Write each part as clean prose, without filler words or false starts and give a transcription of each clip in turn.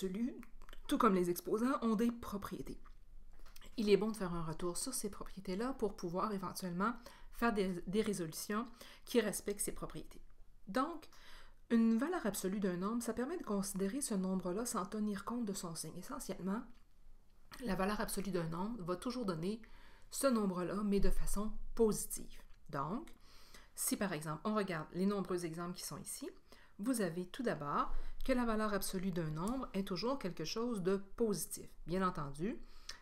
absolue, tout comme les exposants, ont des propriétés. Il est bon de faire un retour sur ces propriétés-là pour pouvoir éventuellement faire des résolutions qui respectent ces propriétés. Donc, une valeur absolue d'un nombre, ça permet de considérer ce nombre-là sans tenir compte de son signe. Essentiellement, la valeur absolue d'un nombre va toujours donner ce nombre-là, mais de façon positive. Donc, si par exemple, on regarde les nombreux exemples qui sont ici, vous avez tout d'abord que la valeur absolue d'un nombre est toujours quelque chose de positif. Bien entendu,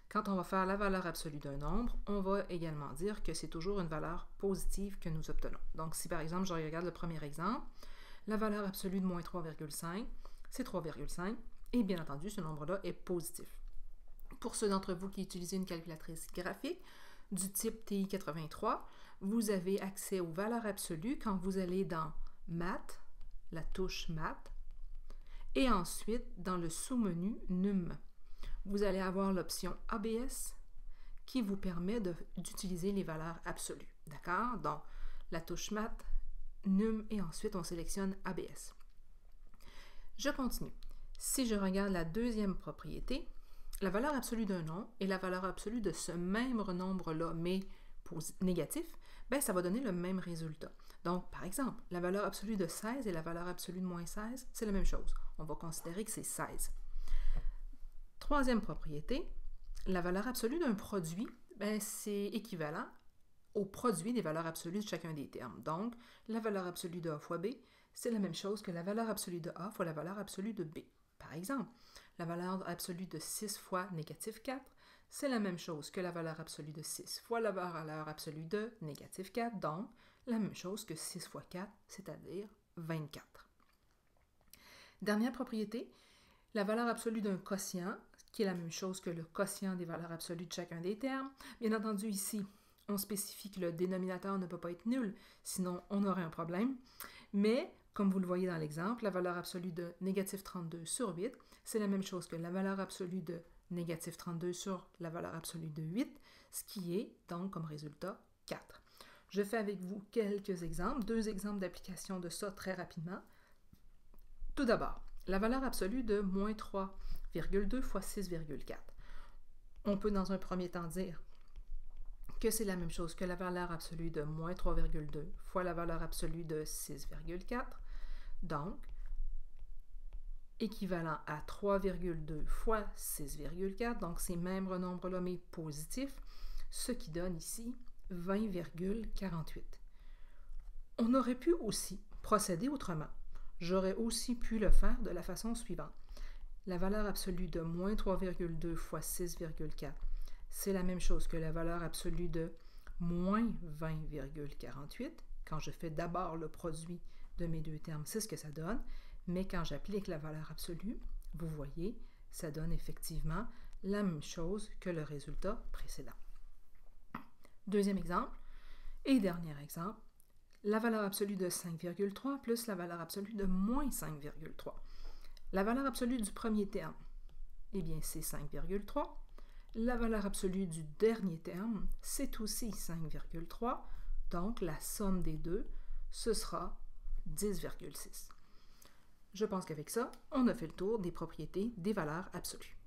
quand on va faire la valeur absolue d'un nombre, on va également dire que c'est toujours une valeur positive que nous obtenons. Donc, si par exemple, je regarde le premier exemple, la valeur absolue de moins 3,5, c'est 3,5, et bien entendu, ce nombre-là est positif. Pour ceux d'entre vous qui utilisent une calculatrice graphique du type TI-83, vous avez accès aux valeurs absolues quand vous allez dans Math, la touche Math, et ensuite dans le sous-menu Num. Vous allez avoir l'option ABS qui vous permet d'utiliser les valeurs absolues. D'accord? Donc, la touche Math, Num, et ensuite on sélectionne ABS. Je continue. Si je regarde la deuxième propriété, la valeur absolue d'un nombre et la valeur absolue de ce même nombre-là, mais négatif, bien, ça va donner le même résultat. Donc, par exemple, la valeur absolue de 16 et la valeur absolue de moins 16, c'est la même chose. On va considérer que c'est 16. Troisième propriété, la valeur absolue d'un produit, c'est équivalent au produit des valeurs absolues de chacun des termes. Donc, la valeur absolue de A fois B, c'est la même chose que la valeur absolue de A fois la valeur absolue de B. Par exemple, la valeur absolue de 6 fois négatif 4, c'est la même chose que la valeur absolue de 6 fois la valeur absolue de négatif 4, donc la même chose que 6 fois 4, c'est-à-dire 24. Dernière propriété, la valeur absolue d'un quotient, qui est la même chose que le quotient des valeurs absolues de chacun des termes. Bien entendu, ici, on spécifie que le dénominateur ne peut pas être nul, sinon on aurait un problème. Mais, comme vous le voyez dans l'exemple, la valeur absolue de négatif 32 sur 8, c'est la même chose que la valeur absolue de négatif 32 sur la valeur absolue de 8, ce qui est donc comme résultat 4. Je fais avec vous quelques exemples, 2 exemples d'application de ça très rapidement. Tout d'abord, la valeur absolue de moins 3,2 fois 6,4. On peut dans un premier temps dire que c'est la même chose que la valeur absolue de moins 3,2 fois la valeur absolue de 6,4. Donc, équivalent à 3,2 fois 6,4, donc ces mêmes nombres-là, mais positifs, ce qui donne ici 20,48. On aurait pu aussi procéder autrement. J'aurais aussi pu le faire de la façon suivante. La valeur absolue de moins 3,2 fois 6,4, c'est la même chose que la valeur absolue de moins 20,48. Quand je fais d'abord le produit de mes deux termes, c'est ce que ça donne. Mais quand j'applique la valeur absolue, vous voyez, ça donne effectivement la même chose que le résultat précédent. Deuxième exemple et dernier exemple, la valeur absolue de 5,3 plus la valeur absolue de moins 5,3. La valeur absolue du premier terme, eh bien, c'est 5,3. La valeur absolue du dernier terme, c'est aussi 5,3. Donc, la somme des deux, ce sera 10,6. Je pense qu'avec ça, on a fait le tour des propriétés des valeurs absolues.